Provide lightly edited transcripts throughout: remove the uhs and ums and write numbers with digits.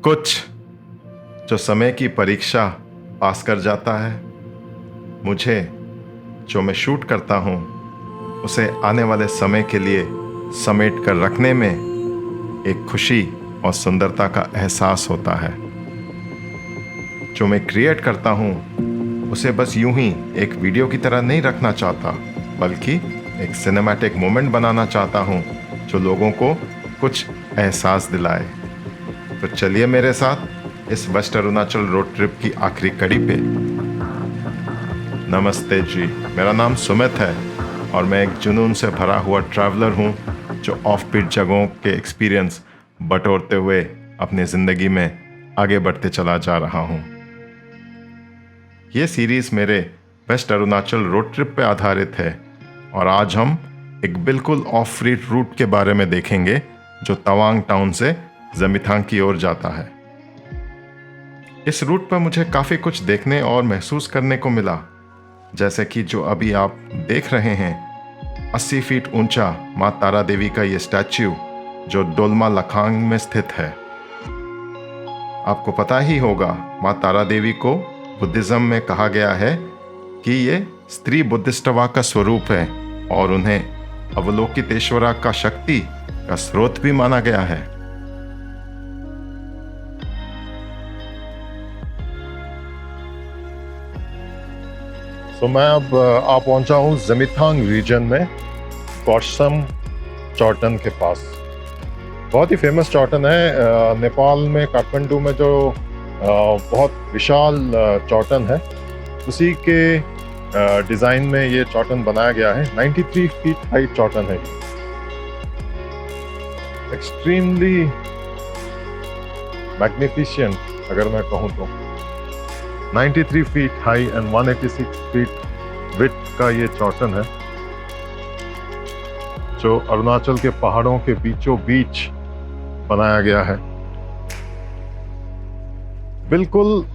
कुछ जो समय की परीक्षा पास कर जाता है, मुझे जो मैं शूट करता हूँ उसे आने वाले समय के लिए समेट कर रखने में एक खुशी और सुंदरता का एहसास होता है। जो मैं क्रिएट करता हूँ उसे बस यूं ही एक वीडियो की तरह नहीं रखना चाहता, बल्कि एक सिनेमैटिक मोमेंट बनाना चाहता हूँ जो लोगों को कुछ एहसास दिलाए। तो चलिए मेरे साथ इस वेस्ट अरुणाचल रोड ट्रिप की आखिरी कड़ी पे। नमस्ते जी, मेरा नाम सुमित है और मैं एक जुनून से भरा हुआ ट्रैवलर हूँ जो ऑफ बीट जगहों के एक्सपीरियंस बटोरते हुए अपनी ज़िंदगी में आगे बढ़ते चला जा रहा हूँ। ये सीरीज़ मेरे वेस्ट अरुणाचल रोड ट्रिप पे आधारित है और आज हम एक बिल्कुल ऑफ बीट रूट के बारे में देखेंगे जो तवांग टाउन से जमिथांग की ओर जाता है। इस रूट पर मुझे काफ़ी कुछ देखने और महसूस करने को मिला, जैसे कि जो अभी आप देख रहे हैं 80 फीट ऊंचा माँ तारा देवी का ये स्टैच्यू जो डोलमा लखांग में स्थित है। आपको पता ही होगा, माँ तारा देवी को बुद्धिज्म में कहा गया है कि ये स्त्री बुद्धिस्टवा का स्वरूप है और उन्हें अवलोकितेश्वरा का शक्ति का स्रोत भी माना गया है। तो मैं अब आ पहुंचा हूँ जमिथांग रीजन में, गोर्सम चौटन के पास। बहुत ही फेमस चौटन है नेपाल में, काठमांडू में जो बहुत विशाल चौटन है, उसी के डिज़ाइन में ये चौटन बनाया गया है। 93 फीट हाइट चौटन है। एक्सट्रीमली मैग्निफिशिएंट अगर मैं कहूँ तो। 93 feet high and 186 feet width का ये चौटन है जो अरुणाचल के पहाड़ों के बीचों बीच बनाया गया है। बिल्कुल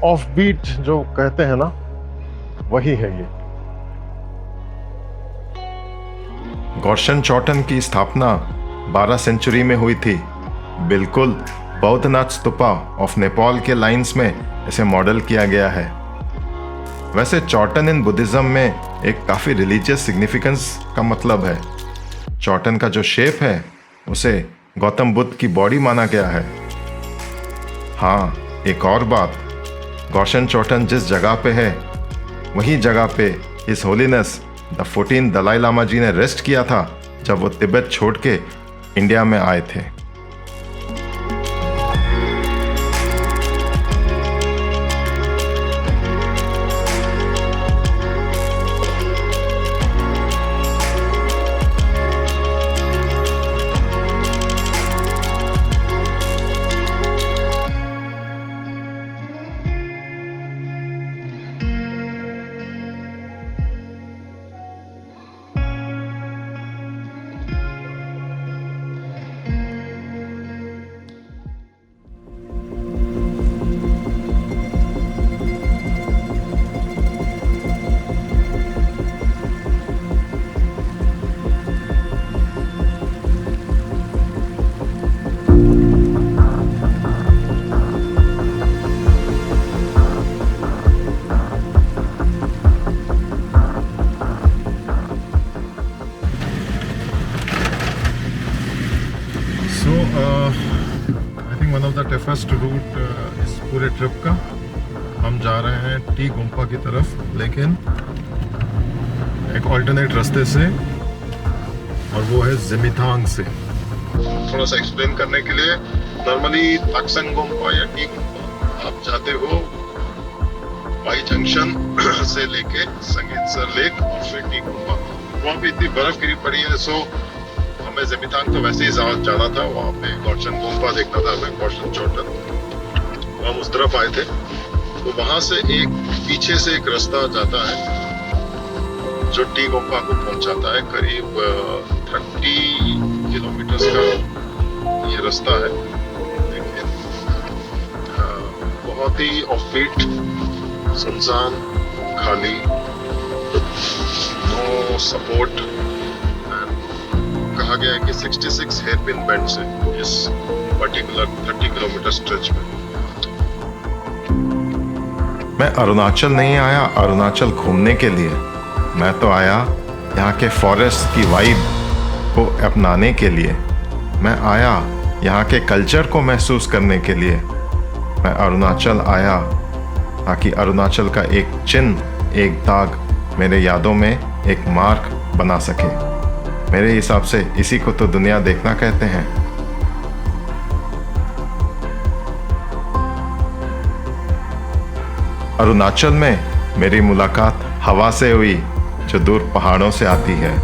ऑफ बीट जो कहते हैं ना, वही है ये। गोर्शन चौटन की स्थापना 12 सेंचुरी में हुई थी। बिल्कुल बौद्धनाथ स्तूपा ऑफ नेपाल के लाइंस में इसे मॉडल किया गया है। वैसे चौटन इन बुद्धिज्म में एक काफ़ी रिलीजियस सिग्निफिकेंस का मतलब है। चौटन का जो शेप है उसे गौतम बुद्ध की बॉडी माना गया है। हाँ, एक और बात, गोर्शन चौटन जिस जगह पे है वही जगह पे his holiness the 14 Dalai Lama ji ने रेस्ट किया था जब वो तिब्बत छोड़ के इंडिया में आए थे। I think one of the toughest route इस पूरे ट्रिप का। हम जा रहे हैं टी गुम्पा की तरफ, लेकिन एक ऑल्टरनेट रास्ते से, और वो है जमिथांग से। थोड़ा सा एक्सप्लेन करने के लिए, नॉर्मली ताक्संग गुम्पा या टी गुम्पा आप जाते हो वाई जंक्शन से लेके संगीतसर लेक और फिर टी गुम्पा। वहाँ पे इतनी बर्फ गिरी पड़ी है, सो हमें जमिथांग तो वैसे ही जाना था। वहाँ पे गोर्शन गुम्पा देखना था हमें, गोर्शन चौटन। हम उस तरफ आए थे, तो वहाँ से एक पीछे से एक रास्ता जाता है जो टी गुम्पा को पहुँचाता है। करीब 30 किलोमीटर का ये रास्ता है। लेकिन बहुत ही ऑफ बीट, सुनसान, खाली, नो सपोर्ट। कहा गया है कि 66 हेयरपिन बेंड्स है इस पर्टिकुलर 30 किलोमीटर स्ट्रेच में। मैं अरुणाचल नहीं आया अरुणाचल घूमने के लिए, मैं तो आया यहाँ के फॉरेस्ट की वाइब को अपनाने के लिए। मैं आया यहाँ के कल्चर को महसूस करने के लिए। मैं अरुणाचल आया ताकि अरुणाचल का एक चिन्ह, एक दाग मेरे यादों में एक मार्क बना सके। मेरे हिसाब से इसी को तो दुनिया देखना कहते हैं। अरुणाचल में मेरी मुलाकात हवा से हुई जो दूर पहाड़ों से आती है।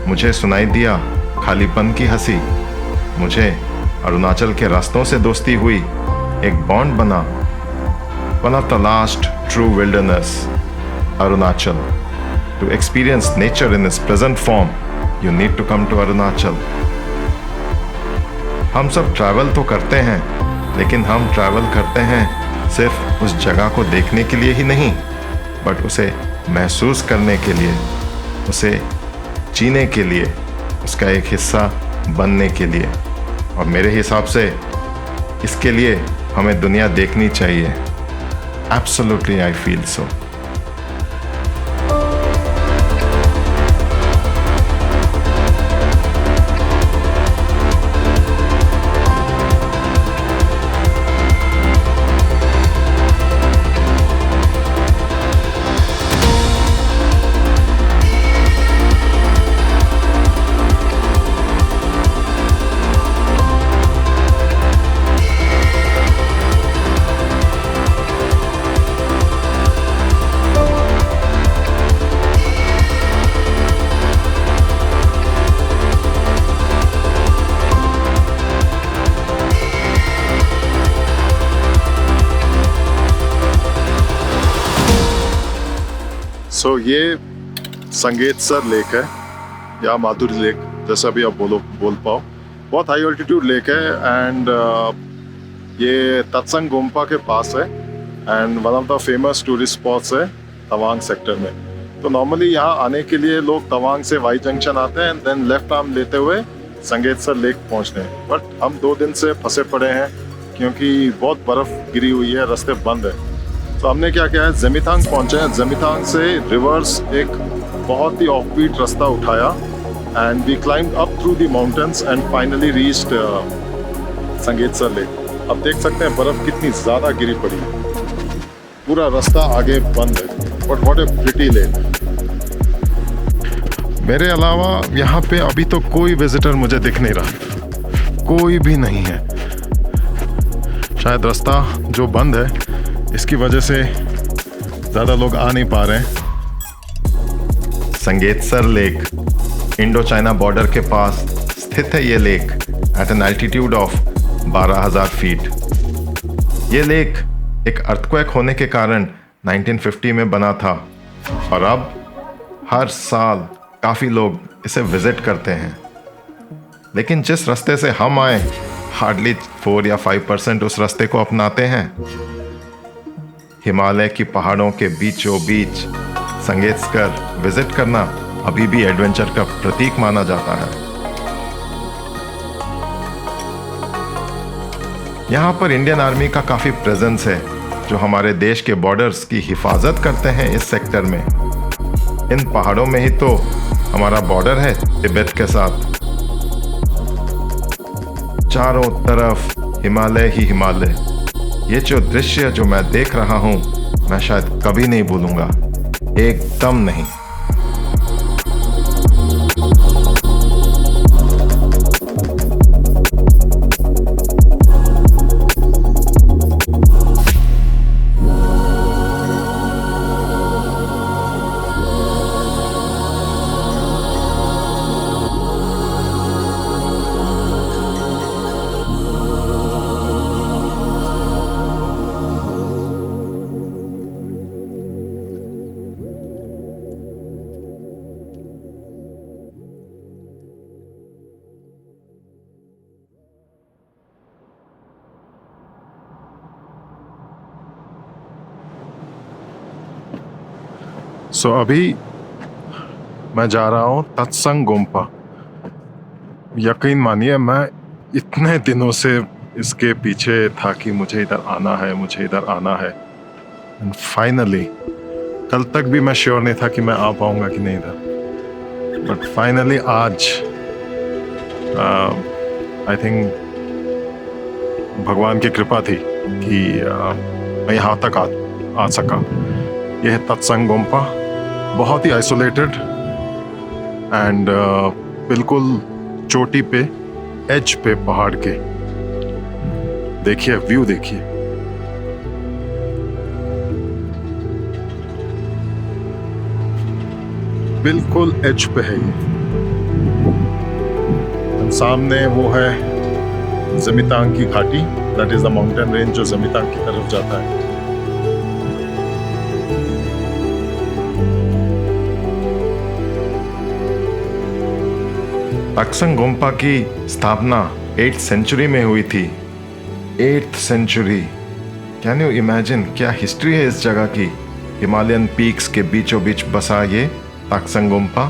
मुझे सुनाई दिया खालीपन की हंसी। मुझे अरुणाचल के रास्तों से दोस्ती हुई, एक बॉन्ड बना। One of the last true wilderness, Arunachal. To experience nature in its present form, you need to come to Arunachal. हम सब ट्रैवल तो करते हैं, लेकिन हम ट्रैवल करते हैं सिर्फ उस जगह को देखने के लिए ही नहीं, बट उसे महसूस करने के लिए, उसे जीने के लिए, उसका एक हिस्सा बनने के लिए। और मेरे हिसाब से इसके लिए हमें दुनिया देखनी चाहिए। Absolutely I feel so. सो ये संगेतसर लेक है या माधुरी लेक, जैसा भी आप बोल पाओ। बहुत हाई ऑल्टीट्यूड लेक है एंड ये तत्संग गोम्पा के पास है and one of the famous tourist spots है तवांग सेक्टर में। तो नॉर्मली यहाँ आने के लिए लोग तवांग से वाई जंक्शन आते हैं एंड देन लेफ्ट आर्म लेते हुए संगेतसर लेक पहुँचते हैं। बट हम 2 दिन से फंसे पड़े हैं क्योंकि बहुत बर्फ़ गिरी हुई है, रास्ते बंद है। तो हमने क्या किया है, जमीथांग पहुंचे हैं। जमीथांग से रिवर्स एक बहुत ही ऑफ बीट रास्ता उठाया and we climbed up through the mountains and finally reached Sangetsar lake. अब देख सकते हैं बर्फ कितनी ज़्यादा गिरी पड़ी है, पूरा रास्ता आगे बंद है। But what A pretty lake. मेरे अलावा यहाँ पे अभी तो कोई विजिटर मुझे दिख नहीं रहा, कोई भी नहीं है। शायद रास्ता जो बंद है इसकी वजह से ज़्यादा लोग आ नहीं पा रहे हैं। Sangetsar lake Indo China border के पास स्थित है। ये lake at an altitude of 12,000 feet. ये लेक एक अर्थक्वेक होने के कारण 1950 में बना था और अब हर साल काफ़ी लोग इसे विजिट करते हैं। लेकिन जिस रास्ते से हम आए, हार्डली 4 या 5% उस रास्ते को अपनाते हैं। हिमालय की पहाड़ों के बीचों बीच संगेतसर विजिट करना अभी भी एडवेंचर का प्रतीक माना जाता है। यहाँ पर इंडियन आर्मी का काफ़ी प्रेजेंस है जो हमारे देश के बॉर्डर्स की हिफाजत करते हैं इस सेक्टर में। इन पहाड़ों में ही तो हमारा बॉर्डर है तिब्बत के साथ। चारों तरफ हिमालय ही हिमालय। ये जो दृश्य जो मैं देख रहा हूँ, मैं शायद कभी नहीं भूलूंगा, एकदम नहीं। सो अभी मैं जा रहा हूँ तत्संग गोम्पा। यकीन मानिए मैं इतने दिनों से इसके पीछे था कि मुझे इधर आना है, मुझे इधर आना है। एंड फाइनली, कल तक भी मैं श्योर नहीं था कि मैं आ पाऊंगा कि नहीं इधर, बट फाइनली आज आई थिंक भगवान की कृपा थी कि मैं यहाँ तक आ सका। यह है तत्संग गोम्पा, बहुत ही आइसोलेटेड एंड बिल्कुल चोटी पे, एज पे पहाड़ के। देखिए व्यू, देखिए बिल्कुल एज पे है ये। सामने वो है जमितांग की घाटी, that is the mountain range जो जमितांग की तरफ जाता है। तक्संग गोम्पा की स्थापना 8th सेंचुरी में हुई थी। 8th century, can you imagine क्या हिस्ट्री है इस जगह की। हिमालयन पीक्स के बीचों बीच बसा ये तक्संग गोम्पा।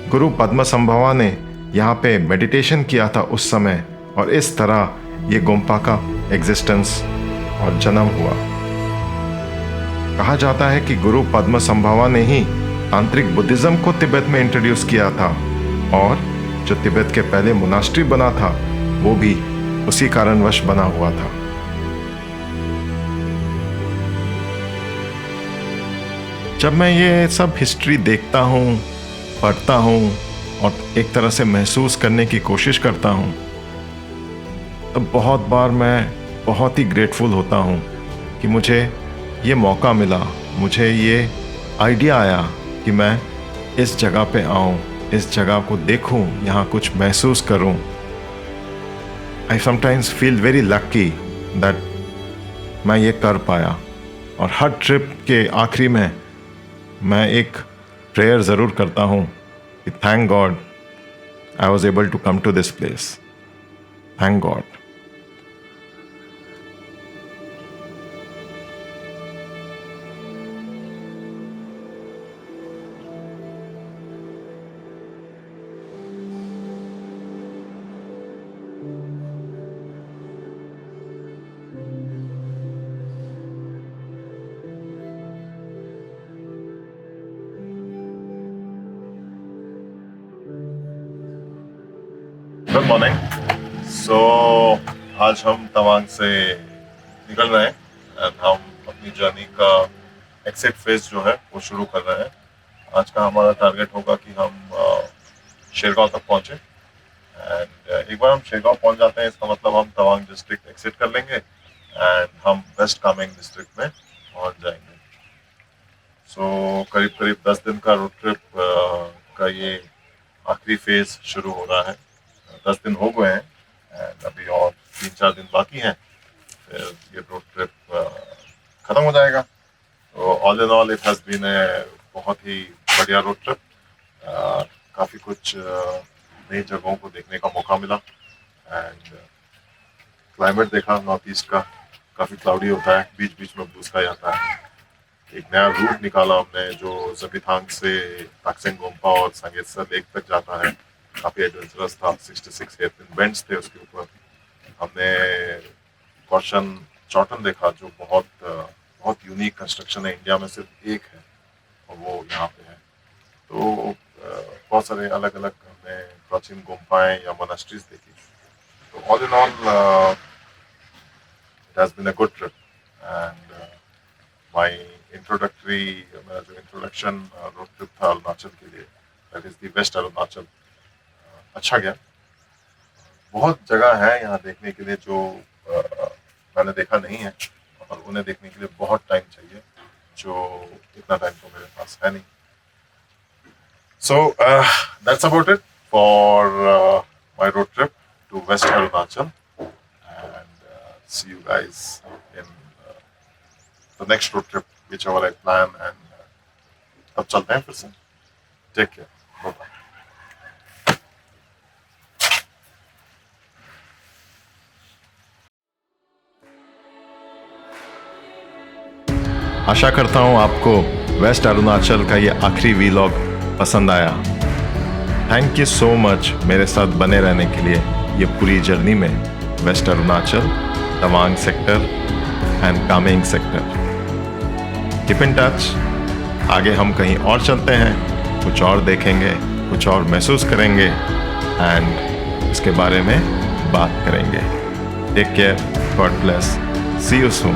गुरु पद्मसंभवा ने यहाँ पे मेडिटेशन किया था उस समय, और इस तरह ये गोम्पा का एग्जिस्टेंस और जन्म हुआ। कहा जाता है कि गुरु पद्मसंभवा ने ही तांत्रिक बुद्धिज्म को तिब्बत में इंट्रोड्यूस किया था, और जो तिब्बत के पहले मोनास्ट्री बना था वो भी उसी कारणवश बना हुआ था। जब मैं ये सब हिस्ट्री देखता हूँ, पढ़ता हूँ और एक तरह से महसूस करने की कोशिश करता हूँ, तब बहुत बार मैं बहुत ही ग्रेटफुल होता हूँ कि मुझे ये मौका मिला, मुझे ये आइडिया आया कि मैं इस जगह पे आऊँ, इस जगह को देखूं, यहाँ कुछ महसूस करूं। I sometimes feel very lucky that मैं ये कर पाया। और हर ट्रिप के आखिरी में मैं एक प्रेयर ज़रूर करता हूँ कि thank God I was able to come to this place, thank God. Good morning. So आज हम तवांग से निकल रहे हैं एंड हम अपनी जर्नी का एक्सिट फेज जो है वो शुरू कर रहे हैं। आज का हमारा टारगेट होगा कि हम शेरगांव तक पहुंचे एंड एक बार हम शेरगांव पहुंच जाते हैं, इसका मतलब हम तवांग डिस्ट्रिक्ट एक्सिट कर लेंगे एंड हम वेस्ट कामेंग डिस्ट्रिक्ट में पहुंच जाएंगे। सो करीब करीब 10 दिन का रोड ट्रिप का ये आखिरी फेज शुरू हो रहा है। 10 दिन हो गए हैं एंड अभी और 3-4 दिन बाकी हैं, फिर ये रोड ट्रिप खत्म हो जाएगा। तो all in all it has been a बहुत ही बढ़िया रोड ट्रिप। काफ़ी कुछ नई जगहों को देखने का मौका मिला एंड क्लाइमेट देखा नॉर्थ ईस्ट का, काफ़ी क्लाउडी होता है, बीच बीच में ब्लू स्काई आता है। एक नया रूट निकाला हमने जो जमितांग से तक्संग गोम्पा और सांगेत्सा लेक तक जाता है। काफ़ी एडवेंचरस था, 66 हेयरपिन बेंड्स थे उसके ऊपर। हमने कौशन चौटन देखा जो बहुत यूनिक कंस्ट्रक्शन है, इंडिया में सिर्फ एक है और वो यहाँ पे है। तो बहुत सारे अलग अलग हमने प्राचीन गुम्फाएं या मोनास्ट्रीज देखी। तो all in all it has been a good trip and my introductory, मेरा जो इंट्रोडक्शन रोड ट्रिप था अरुणाचल के लिए, that is the west Arunachal, अच्छा गया। बहुत जगह है यहाँ देखने के लिए जो मैंने देखा नहीं है, और उन्हें देखने के लिए बहुत टाइम चाहिए, जो इतना टाइम तो मेरे पास है नहीं। So that's about it for my road trip to west Arunachal and see you guys in the next road trip whichever I plan and तब चलते हैं फिर से। Take care, bye bye. आशा करता हूँ आपको वेस्ट अरुणाचल का ये आखिरी वीलॉग पसंद आया। थैंक यू सो मच मेरे साथ बने रहने के लिए ये पूरी जर्नी में। West Arunachal, Tawang sector and Kameng sector. Keep in touch. आगे हम कहीं और चलते हैं, कुछ और देखेंगे, कुछ और महसूस करेंगे एंड इसके बारे में बात करेंगे। Take care, God bless, see you soon.